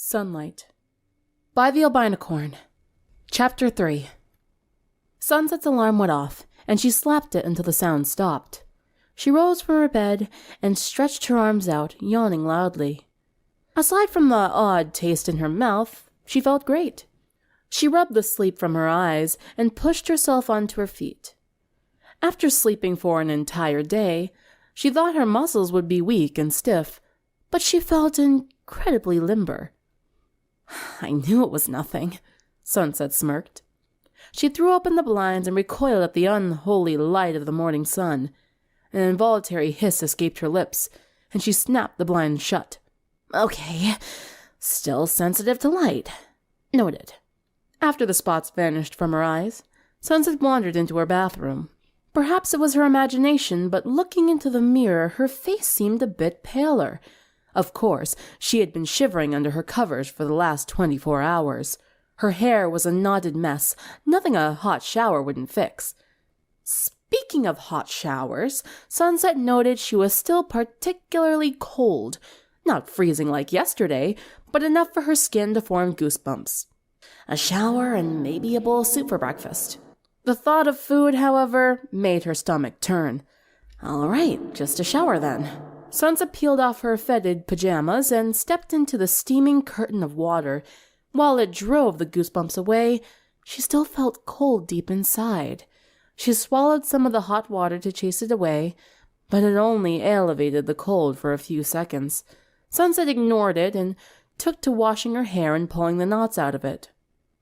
Sunlight by the Albinocorn. Chapter 3. Sunset's alarm went off, and she slapped it until the sound stopped. She rose from her bed and stretched her arms out, yawning loudly. Aside from the odd taste in her mouth, she felt great. She rubbed the sleep from her eyes and pushed herself onto her feet. After sleeping for an entire day, she thought her muscles would be weak and stiff, but she felt incredibly limber. I knew it was nothing, Sunset smirked. She threw open the blinds and recoiled at the unholy light of the morning sun. An involuntary hiss escaped her lips, and she snapped the blinds shut. Okay, still sensitive to light. Noted. After the spots vanished from her eyes, Sunset wandered into her bathroom. Perhaps it was her imagination, but looking into the mirror, her face seemed a bit paler. Of course, she had been shivering under her covers for the last 24 hours. Her hair was a knotted mess, nothing a hot shower wouldn't fix. Speaking of hot showers, Sunset noted she was still particularly cold. Not freezing like yesterday, but enough for her skin to form goosebumps. A shower and maybe a bowl of soup for breakfast. The thought of food, however, made her stomach turn. All right, just a shower then. Sunset peeled off her fetid pajamas and stepped into the steaming curtain of water. While it drove the goosebumps away, she still felt cold deep inside. She swallowed some of the hot water to chase it away, but it only elevated the cold for a few seconds. Sunset ignored it and took to washing her hair and pulling the knots out of it.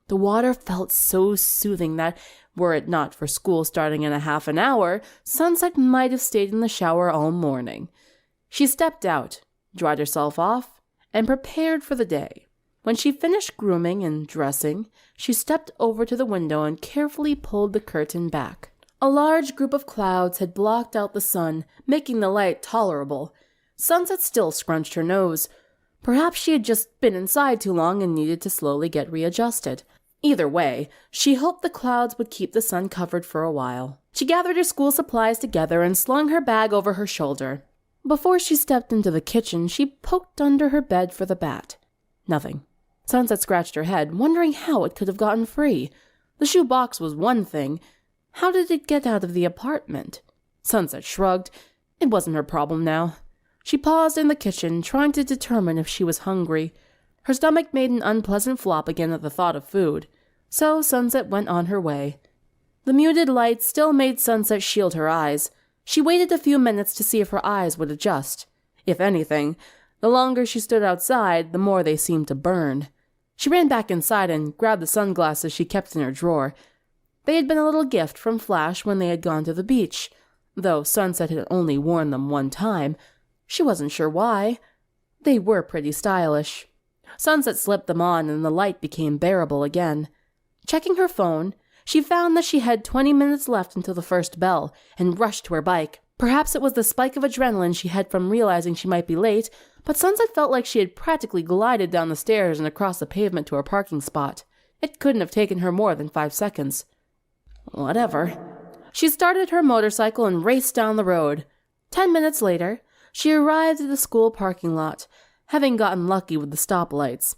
The water felt so soothing that, were it not for school starting in a half an hour, Sunset might have stayed in the shower all morning. She stepped out, dried herself off, and prepared for the day. When she finished grooming and dressing, she stepped over to the window and carefully pulled the curtain back. A large group of clouds had blocked out the sun, making the light tolerable. Sunset still scrunched her nose. Perhaps she had just been inside too long and needed to slowly get readjusted. Either way, she hoped the clouds would keep the sun covered for a while. She gathered her school supplies together and slung her bag over her shoulder. Before she stepped into the kitchen, she poked under her bed for the bat. Nothing. Sunset scratched her head, wondering how it could have gotten free. The shoe box was one thing. How did it get out of the apartment? Sunset shrugged. It wasn't her problem now. She paused in the kitchen, trying to determine if she was hungry. Her stomach made an unpleasant flop again at the thought of food. So Sunset went on her way. The muted light still made Sunset shield her eyes. She waited a few minutes to see if her eyes would adjust. If anything, the longer she stood outside, the more they seemed to burn. She ran back inside and grabbed the sunglasses she kept in her drawer. They had been a little gift from Flash when they had gone to the beach. Though Sunset had only worn them one time, she wasn't sure why. They were pretty stylish. Sunset slipped them on and the light became bearable again. Checking her phone, she found that she had 20 minutes left until the first bell, and rushed to her bike. Perhaps it was the spike of adrenaline she had from realizing she might be late, but Sunset felt like she had practically glided down the stairs and across the pavement to her parking spot. It couldn't have taken her more than 5 seconds. Whatever. She started her motorcycle and raced down the road. 10 minutes later, she arrived at the school parking lot, having gotten lucky with the stoplights.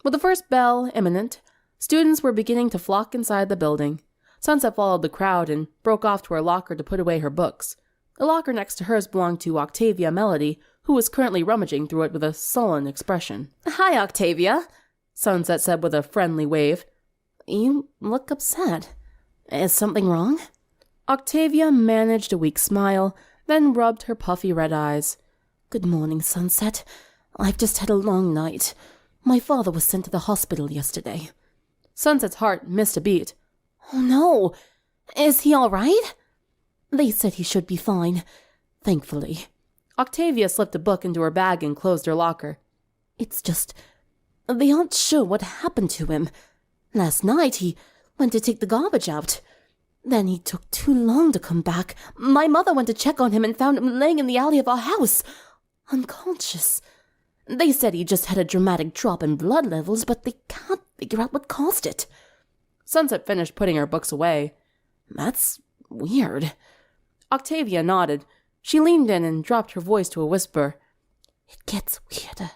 With the first bell imminent, students were beginning to flock inside the building. Sunset followed the crowd and broke off to her locker to put away her books. The locker next to hers belonged to Octavia Melody, who was currently rummaging through it with a sullen expression. "Hi, Octavia," Sunset said with a friendly wave. "You look upset. Is something wrong?" Octavia managed a weak smile, then rubbed her puffy red eyes. "Good morning, Sunset. I've just had a long night. My father was sent to the hospital yesterday." Sunset's heart missed a beat. "Oh no! Is he all right?" "They said he should be fine. Thankfully." Octavia slipped a book into her bag and closed her locker. "It's just, they aren't sure what happened to him. Last night he went to take the garbage out. Then he took too long to come back. My mother went to check on him and found him laying in the alley of our house, unconscious. They said he just had a dramatic drop in blood levels, but they can't figure out what caused it." Sunset finished putting her books away. "That's weird." Octavia nodded. She leaned in and dropped her voice to a whisper. "It gets weirder.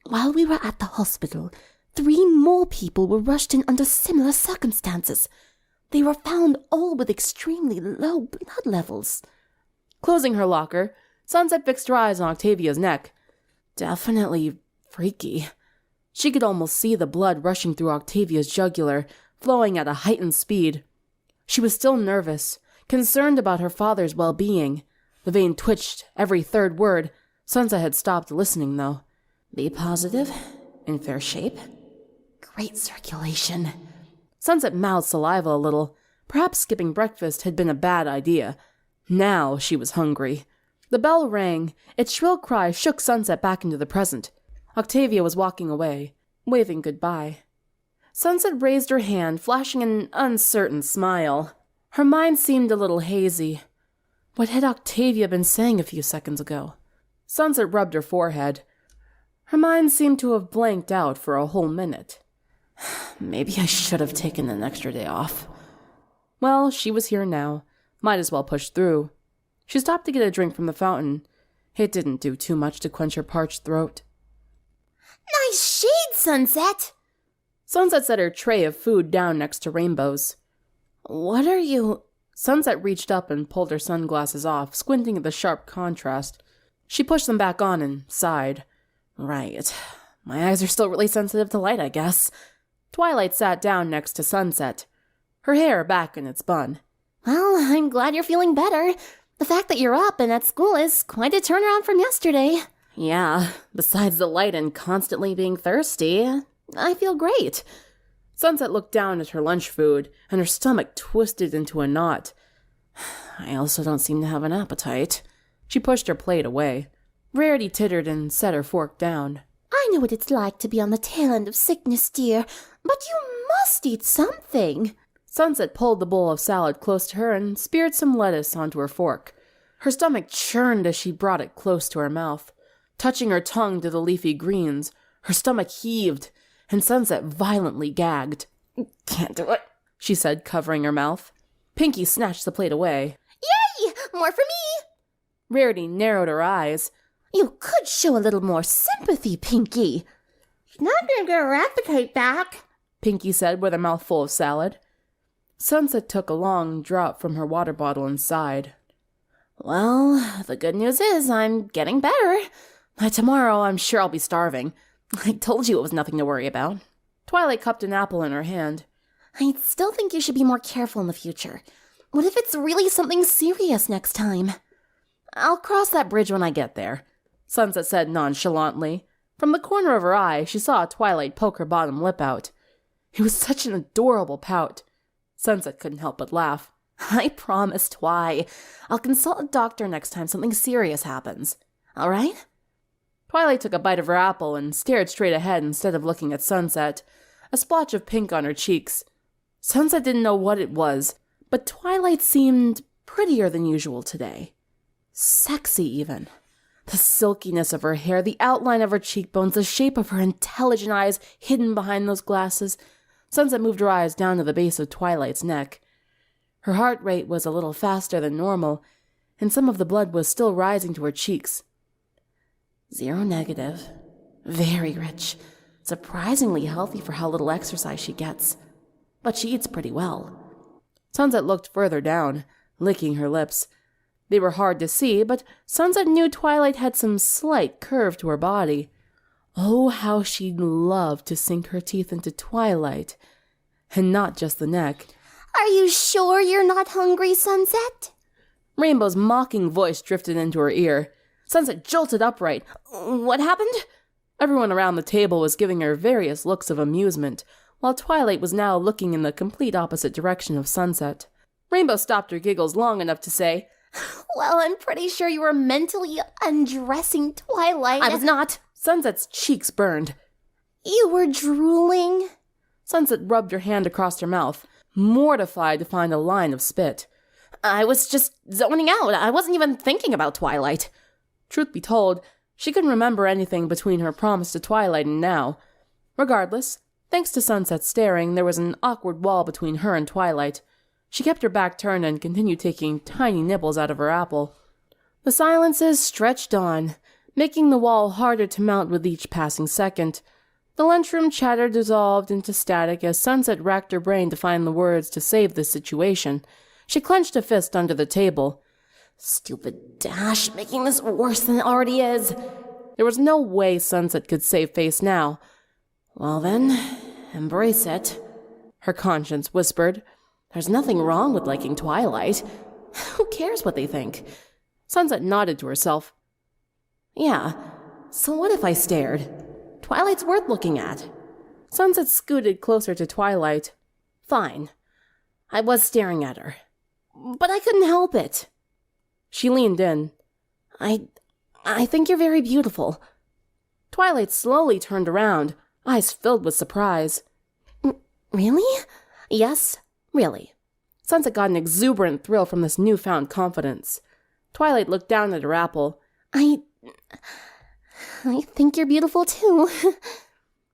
While we were at the hospital, 3 more people were rushed in under similar circumstances. They were found all with extremely low blood levels. Closing her locker, Sunset fixed her eyes on Octavia's neck. Definitely freaky. She could almost see the blood rushing through Octavia's jugular, flowing at a heightened speed. She was still nervous, concerned about her father's well-being. The vein twitched every third word. Sunset had stopped listening, though. Be positive, in fair shape. Great circulation. Sunset mouthed saliva a little. Perhaps skipping breakfast had been a bad idea. Now she was hungry. The bell rang. Its shrill cry shook Sunset back into the present. Octavia was walking away, waving goodbye. Sunset raised her hand, flashing an uncertain smile. Her mind seemed a little hazy. What had Octavia been saying a few seconds ago? Sunset rubbed her forehead. Her mind seemed to have blanked out for a whole minute. Maybe I should have taken an extra day off. Well, she was here now. Might as well push through. She stopped to get a drink from the fountain. It didn't do too much to quench her parched throat. Nice shade, Sunset! Sunset set her tray of food down next to Rainbow's. What are you... Sunset reached up and pulled her sunglasses off, squinting at the sharp contrast. She pushed them back on and sighed. Right. My eyes are still really sensitive to light, I guess. Twilight sat down next to Sunset, her hair back in its bun. Well, I'm glad you're feeling better. The fact that you're up and at school is quite a turnaround from yesterday. Yeah, besides the light and constantly being thirsty, I feel great. Sunset looked down at her lunch food, and her stomach twisted into a knot. I also don't seem to have an appetite. She pushed her plate away. Rarity tittered and set her fork down. I know what it's like to be on the tail end of sickness, dear, but you must eat something. Sunset pulled the bowl of salad close to her and speared some lettuce onto her fork. Her stomach churned as she brought it close to her mouth. Touching her tongue to the leafy greens, her stomach heaved, and Sunset violently gagged. Can't do it, she said, covering her mouth. Pinky snatched the plate away. Yay! More for me! Rarity narrowed her eyes. You could show a little more sympathy, Pinky. She's not going to get her appetite back, Pinky said with a mouthful of salad. Sunset took a long draught from her water bottle and sighed. Well, the good news is I'm getting better. By tomorrow, I'm sure I'll be starving. I told you it was nothing to worry about. Twilight cupped an apple in her hand. I still think you should be more careful in the future. What if it's really something serious next time? I'll cross that bridge when I get there, Sunset said nonchalantly. From the corner of her eye, she saw Twilight poke her bottom lip out. It was such an adorable pout. Sunset couldn't help but laugh. I promise, Twi. I'll consult a doctor next time something serious happens. All right? Twilight took a bite of her apple and stared straight ahead instead of looking at Sunset, a splotch of pink on her cheeks. Sunset didn't know what it was, but Twilight seemed prettier than usual today. Sexy, even. The silkiness of her hair, the outline of her cheekbones, the shape of her intelligent eyes hidden behind those glasses. Sunset moved her eyes down to the base of Twilight's neck. Her heart rate was a little faster than normal, and some of the blood was still rising to her cheeks. 0 negative. Very rich. Surprisingly healthy for how little exercise she gets. But she eats pretty well. Sunset looked further down, licking her lips. They were hard to see, but Sunset knew Twilight had some slight curve to her body. Oh, how she'd love to sink her teeth into Twilight. And not just the neck. Are you sure you're not hungry, Sunset? Rainbow's mocking voice drifted into her ear. Sunset jolted upright. What happened? Everyone around the table was giving her various looks of amusement, while Twilight was now looking in the complete opposite direction of Sunset. Rainbow stopped her giggles long enough to say, Well, I'm pretty sure you were mentally undressing Twilight. I was not. Sunset's cheeks burned. You were drooling? Sunset rubbed her hand across her mouth, mortified to find a line of spit. I was just zoning out. I wasn't even thinking about Twilight. Truth be told, she couldn't remember anything between her promise to Twilight and now. Regardless, thanks to Sunset's staring, there was an awkward wall between her and Twilight. She kept her back turned and continued taking tiny nibbles out of her apple. The silences stretched on. making the wall harder to mount with each passing second. The lunchroom chatter dissolved into static as Sunset racked her brain to find the words to save this situation. She clenched a fist under the table. Stupid Dash, making this worse than it already is. There was no way Sunset could save face now. Well then, embrace it, her conscience whispered. There's nothing wrong with liking Twilight. Who cares what they think? Sunset nodded to herself. Yeah, so what if I stared? Twilight's worth looking at. Sunset scooted closer to Twilight. Fine. I was staring at her. But I couldn't help it. She leaned in. I think you're very beautiful. Twilight slowly turned around, eyes filled with surprise. Really? Yes, really. Sunset got an exuberant thrill from this newfound confidence. Twilight looked down at her apple. I think you're beautiful too.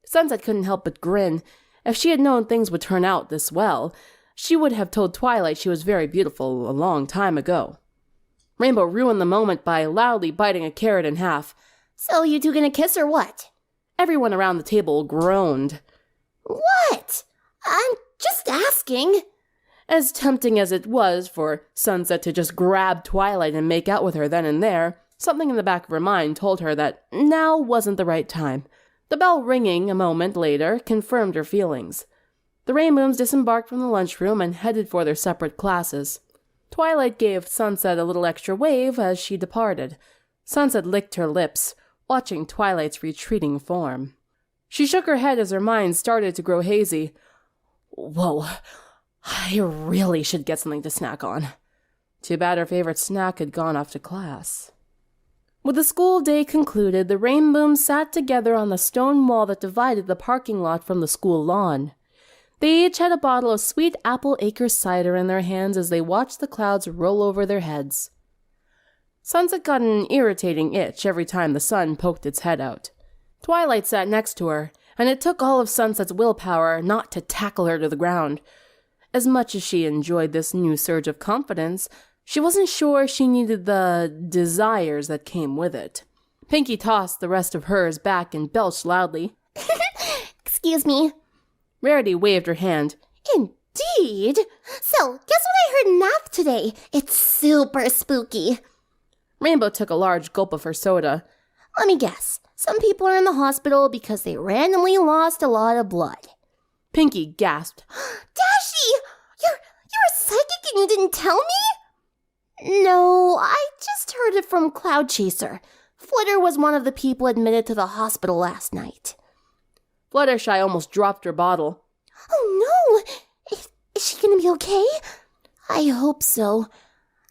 Sunset couldn't help but grin. If she had known things would turn out this well, she would have told Twilight she was very beautiful a long time ago. Rainbow ruined the moment by loudly biting a carrot in half. So you two gonna kiss or what? Everyone around the table groaned. What? I'm just asking. As tempting as it was for Sunset to just grab Twilight and make out with her then and there, something in the back of her mind told her that now wasn't the right time. The bell ringing a moment later confirmed her feelings. The Rainbooms disembarked from the lunchroom and headed for their separate classes. Twilight gave Sunset a little extra wave as she departed. Sunset licked her lips, watching Twilight's retreating form. She shook her head as her mind started to grow hazy. Whoa, I really should get something to snack on. Too bad her favorite snack had gone off to class. With the school day concluded, the Rainbooms sat together on the stone wall that divided the parking lot from the school lawn. They each had a bottle of sweet apple acre cider in their hands as they watched the clouds roll over their heads. Sunset got an irritating itch every time the sun poked its head out. Twilight sat next to her, and it took all of Sunset's willpower not to tackle her to the ground. As much as she enjoyed this new surge of confidence, she wasn't sure she needed the desires that came with it. Pinky tossed the rest of hers back and belched loudly. Excuse me. Rarity waved her hand. Indeed. So, guess what I heard in math today? It's super spooky. Rainbow took a large gulp of her soda. Let me guess. Some people are in the hospital because they randomly lost a lot of blood. Pinky gasped. Dashi! You're a psychic and you didn't tell me? No, I just heard it from Cloud Chaser. Flitter was one of the people admitted to the hospital last night. Fluttershy almost dropped her bottle. Oh no! Is she gonna be okay? I hope so.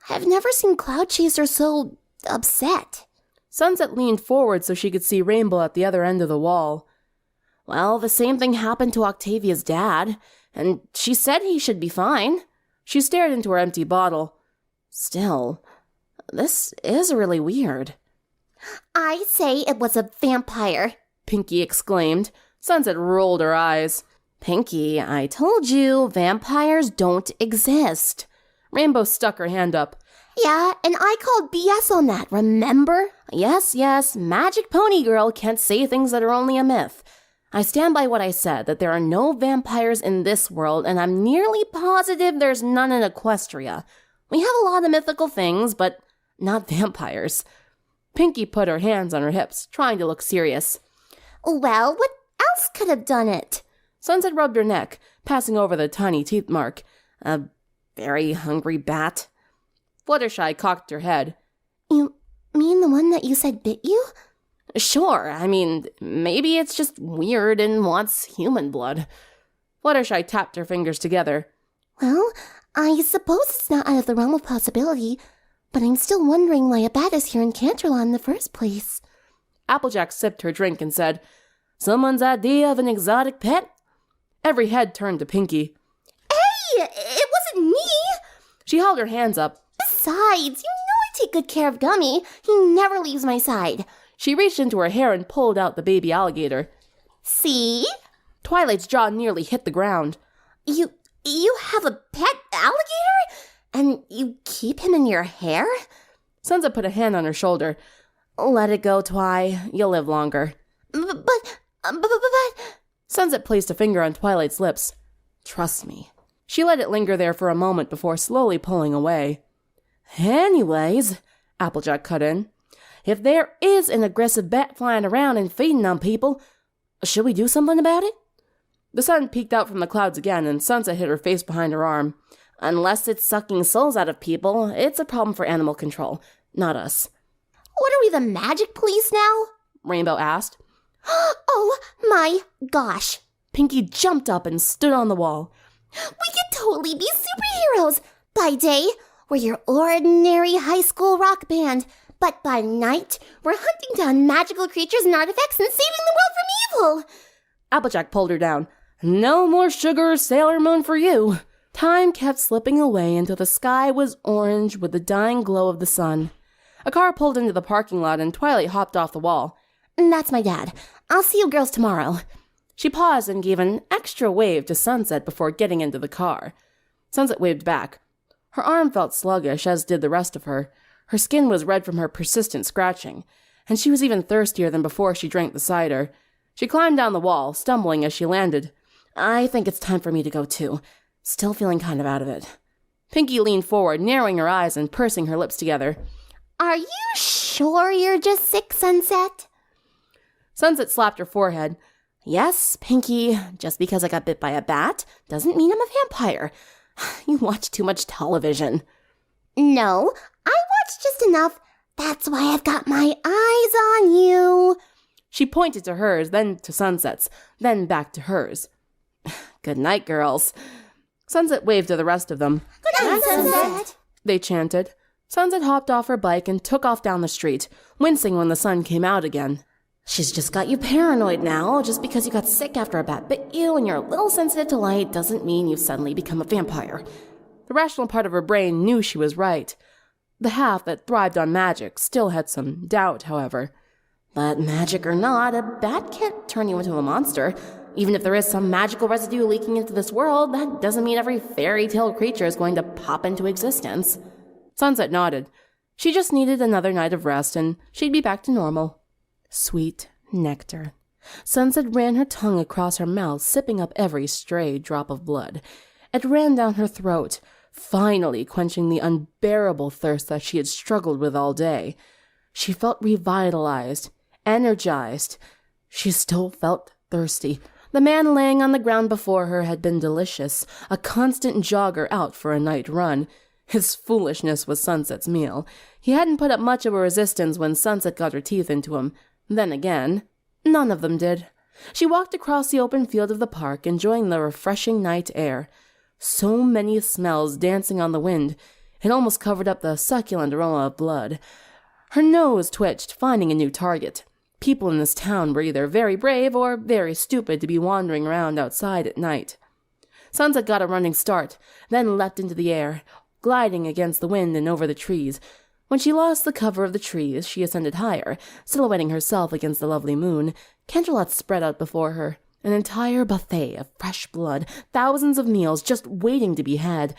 I've never seen Cloud Chaser so upset. Sunset leaned forward so she could see Rainbow at the other end of the wall. Well, the same thing happened to Octavia's dad, and she said he should be fine. She stared into her empty bottle. Still, this is really weird. I say it was a vampire, Pinky exclaimed. Sunset rolled her eyes. Pinky, I told you, vampires don't exist. Rainbow stuck her hand up. Yeah, and I called BS on that, remember? Yes, Magic Pony Girl can't say things that are only a myth. I stand by what I said, that there are no vampires in this world, and I'm nearly positive there's none in Equestria. We have a lot of mythical things, but not vampires. Pinky put her hands on her hips, trying to look serious. Well, what else could have done it? Sunset rubbed her neck, passing over the tiny teeth mark. A very hungry bat. Fluttershy cocked her head. You mean the one that you said bit you? Sure, I mean, maybe it's just weird and wants human blood. Fluttershy tapped her fingers together. Well, I suppose it's not out of the realm of possibility, but I'm still wondering why a bat is here in Canterlot in the first place. Applejack sipped her drink and said, Someone's idea of an exotic pet? Every head turned to Pinky. Hey, it wasn't me! She held her hands up. Besides, you know I take good care of Gummy. He never leaves my side. She reached into her hair and pulled out the baby alligator. See? Twilight's jaw nearly hit the ground. You have a pet alligator? And you keep him in your hair? Sunset put a hand on her shoulder. Let it go, Twi. You'll live longer. But... Sunset placed a finger on Twilight's lips. Trust me. She let it linger there for a moment before slowly pulling away. Anyways, Applejack cut in, if there is an aggressive bat flying around and feeding on people, should we do something about it? The sun peeked out from the clouds again, and Sunset hid her face behind her arm. Unless it's sucking souls out of people, it's a problem for animal control, not us. What are we, the magic police now? Rainbow asked. Oh my gosh. Pinkie jumped up and stood on the wall. We could totally be superheroes. By day, we're your ordinary high school rock band. But by night, we're hunting down magical creatures and artifacts and saving the world from evil. Applejack pulled her down. No more sugar or Sailor Moon for you. Time kept slipping away until the sky was orange with the dying glow of the sun. A car pulled into the parking lot and Twilight hopped off the wall. That's my dad. I'll see you girls tomorrow. She paused and gave an extra wave to Sunset before getting into the car. Sunset waved back. Her arm felt sluggish, as did the rest of her. Her skin was red from her persistent scratching, and she was even thirstier than before she drank the cider. She climbed down the wall, stumbling as she landed. I think it's time for me to go too. Still feeling kind of out of it. Pinkie leaned forward, narrowing her eyes and pursing her lips together. Are you sure you're just sick, Sunset? Sunset slapped her forehead. Yes, Pinkie, just because I got bit by a bat doesn't mean I'm a vampire. You watch too much television. No, I watch just enough. That's why I've got my eyes on you. She pointed to hers, then to Sunset's, then back to hers. Good night, girls. Sunset waved to the rest of them. Good night, Sunset, they chanted. Sunset hopped off her bike and took off down the street, wincing when the sun came out again. She's just got you paranoid now. Just because you got sick after a bat bit you and you're a little sensitive to light doesn't mean you've suddenly become a vampire. The rational part of her brain knew she was right. The half that thrived on magic still had some doubt, however. But magic or not, a bat can't turn you into a monster. Even if there is some magical residue leaking into this world, that doesn't mean every fairy tale creature is going to pop into existence. Sunset nodded. She just needed another night of rest, and she'd be back to normal. Sweet nectar. Sunset ran her tongue across her mouth, sipping up every stray drop of blood. It ran down her throat, finally quenching the unbearable thirst that she had struggled with all day. She felt revitalized, energized. She still felt thirsty. The man laying on the ground before her had been delicious, a constant jogger out for a night run. His foolishness was Sunset's meal. He hadn't put up much of a resistance when Sunset got her teeth into him. Then again, none of them did. She walked across the open field of the park, enjoying the refreshing night air. So many smells dancing on the wind, it almost covered up the succulent aroma of blood. Her nose twitched, finding a new target. People in this town were either very brave or very stupid to be wandering around outside at night. Sunset got a running start, then leapt into the air, gliding against the wind and over the trees. When she lost the cover of the trees, she ascended higher, silhouetting herself against the lovely moon. Canterlops spread out before her, an entire buffet of fresh blood, thousands of meals just waiting to be had.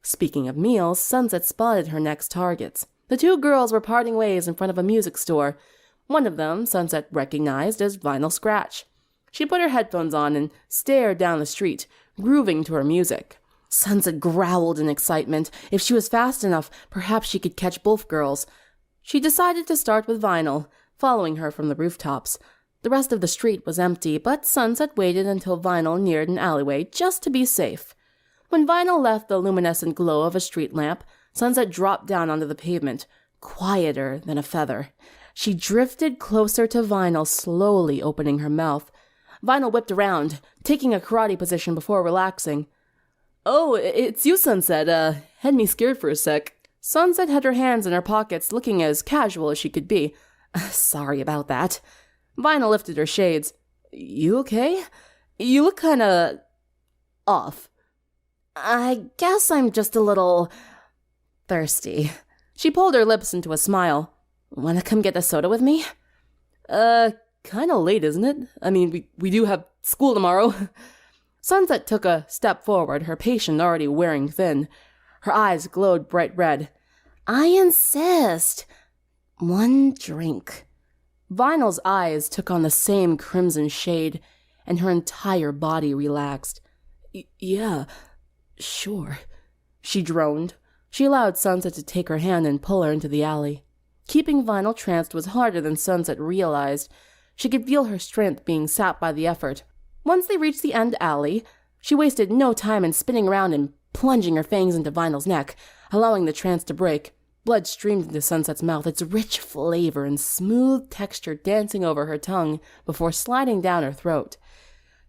Speaking of meals, Sunset spotted her next targets. The two girls were parting ways in front of a music store. One of them Sunset recognized as Vinyl Scratch. She put her headphones on and stared down the street, grooving to her music. Sunset growled in excitement. If she was fast enough, perhaps she could catch both girls. She decided to start with Vinyl, following her from the rooftops. The rest of the street was empty, but Sunset waited until Vinyl neared an alleyway just to be safe. When Vinyl left the luminescent glow of a street lamp, Sunset dropped down onto the pavement, quieter than a feather. She drifted closer to Vinyl, slowly opening her mouth. Vinyl whipped around, taking a karate position before relaxing. Oh, it's you, Sunset. Had me scared for a sec. Sunset had her hands in her pockets, looking as casual as she could be. Sorry about that. Vinyl lifted her shades. You okay? You look kinda off. I guess I'm just a little thirsty. She pulled her lips into a smile. Wanna come get a soda with me? Kinda late, isn't it? I mean, we do have school tomorrow. Sunset took a step forward, her patient already wearing thin. Her eyes glowed bright red. I insist. 1 drink. Vinyl's eyes took on the same crimson shade, and her entire body relaxed. Yeah, sure, she droned. She allowed Sunset to take her hand and pull her into the alley. Keeping Vinyl tranced was harder than Sunset realized. She could feel her strength being sapped by the effort. Once they reached the end alley, she wasted no time in spinning around and plunging her fangs into Vinyl's neck, allowing the trance to break. Blood streamed into Sunset's mouth, its rich flavor and smooth texture dancing over her tongue before sliding down her throat.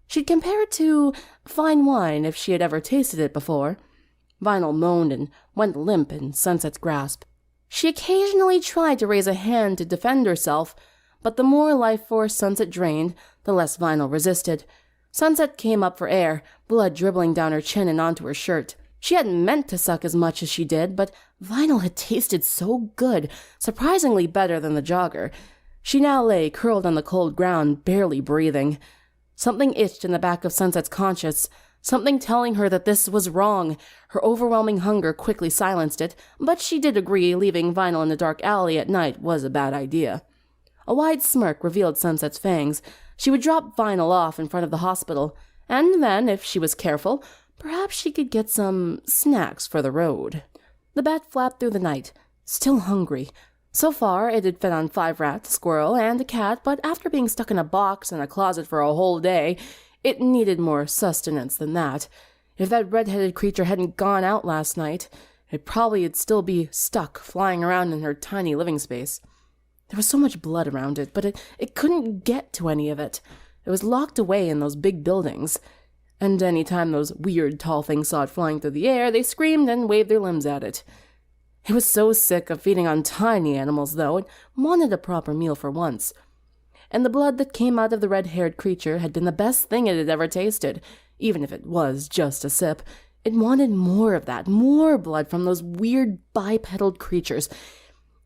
She'd compare it to fine wine if she had ever tasted it before. Vinyl moaned and went limp in Sunset's grasp. She occasionally tried to raise a hand to defend herself, but the more life force Sunset drained, the less Vinyl resisted. Sunset came up for air, blood dribbling down her chin and onto her shirt. She hadn't meant to suck as much as she did, but Vinyl had tasted so good, surprisingly better than the jogger. She now lay curled on the cold ground, barely breathing. Something itched in the back of Sunset's conscience, something telling her that this was wrong. Her overwhelming hunger quickly silenced it, but she did agree leaving Vinyl in the dark alley at night was a bad idea. A wide smirk revealed Sunset's fangs. She would drop Vinyl off in front of the hospital, and then, if she was careful, perhaps she could get some snacks for the road. The bat flapped through the night, still hungry. So far, it had fed on 5 rats, a squirrel, and a cat, but after being stuck in a box in a closet for a whole day, it needed more sustenance than that. If that red-headed creature hadn't gone out last night, it probably would still be stuck, flying around in her tiny living space. There was so much blood around it, but it couldn't get to any of it. It was locked away in those big buildings. And any time those weird tall things saw it flying through the air, they screamed and waved their limbs at it. It was so sick of feeding on tiny animals, though, it wanted a proper meal for once. And the blood that came out of the red-haired creature had been the best thing it had ever tasted, even if it was just a sip. It wanted more of that, more blood from those weird bipedal creatures.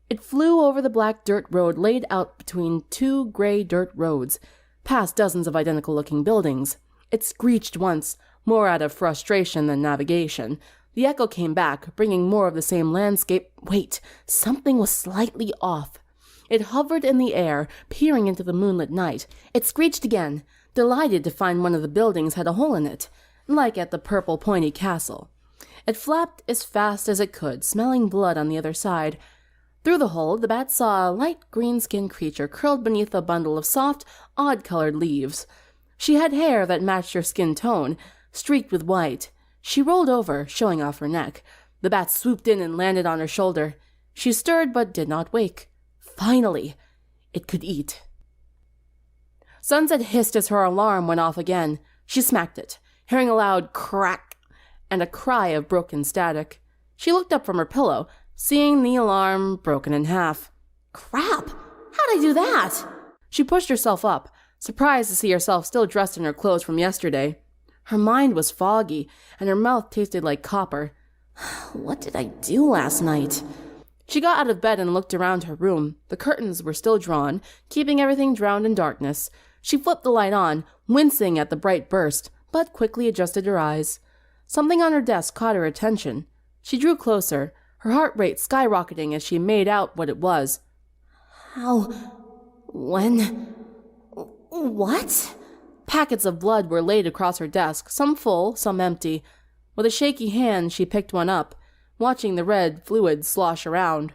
It flew over the black dirt road laid out between 2 gray dirt roads, past dozens of identical-looking buildings. It screeched once, more out of frustration than navigation. The echo came back, bringing more of the same landscape. Wait, something was slightly off. It hovered in the air, peering into the moonlit night. It screeched again, delighted to find one of the buildings had a hole in it, like at the purple pointy castle. It flapped as fast as it could, smelling blood on the other side. Through the hole, the bat saw a light green-skinned creature curled beneath a bundle of soft, odd-colored leaves. She had hair that matched her skin tone, streaked with white. She rolled over, showing off her neck. The bat swooped in and landed on her shoulder. She stirred but did not wake. Finally, it could eat. Sunset hissed as her alarm went off again. She smacked it, hearing a loud crack and a cry of broken static. She looked up from her pillow, seeing the alarm broken in half. Crap! How'd I do that? She pushed herself up, surprised to see herself still dressed in her clothes from yesterday. Her mind was foggy, and her mouth tasted like copper. What did I do last night? She got out of bed and looked around her room. The curtains were still drawn, keeping everything drowned in darkness. She flipped the light on, wincing at the bright burst, but quickly adjusted her eyes. Something on her desk caught her attention. She drew closer, her heart rate skyrocketing as she made out what it was. How? When? What? Packets of blood were laid across her desk, some full, some empty. With a shaky hand, she picked one up, watching the red fluid slosh around.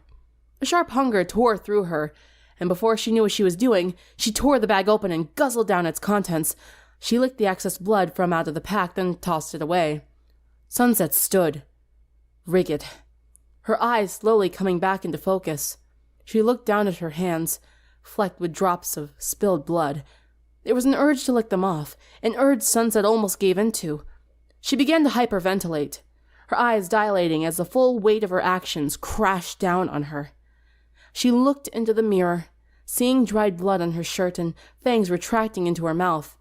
A sharp hunger tore through her, and before she knew what she was doing, she tore the bag open and guzzled down its contents. She licked the excess blood from out of the pack, then tossed it away. Sunset stood, rigid, her eyes slowly coming back into focus. She looked down at her hands, flecked with drops of spilled blood. There was an urge to lick them off, an urge Sunset almost gave into. She began to hyperventilate, her eyes dilating as the full weight of her actions crashed down on her. She looked into the mirror, seeing dried blood on her shirt and fangs retracting into her mouth.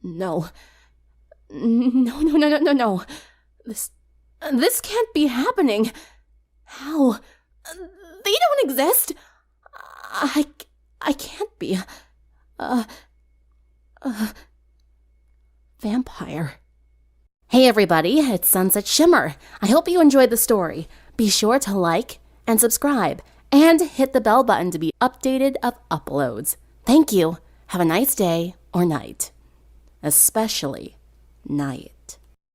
No. This can't be happening. How? They don't exist. I can't be. Vampire. Hey everybody, it's Sunset Shimmer. I hope you enjoyed the story. Be sure to like and subscribe and hit the bell button to be updated of uploads. Thank you. Have a nice day or night. Especially night.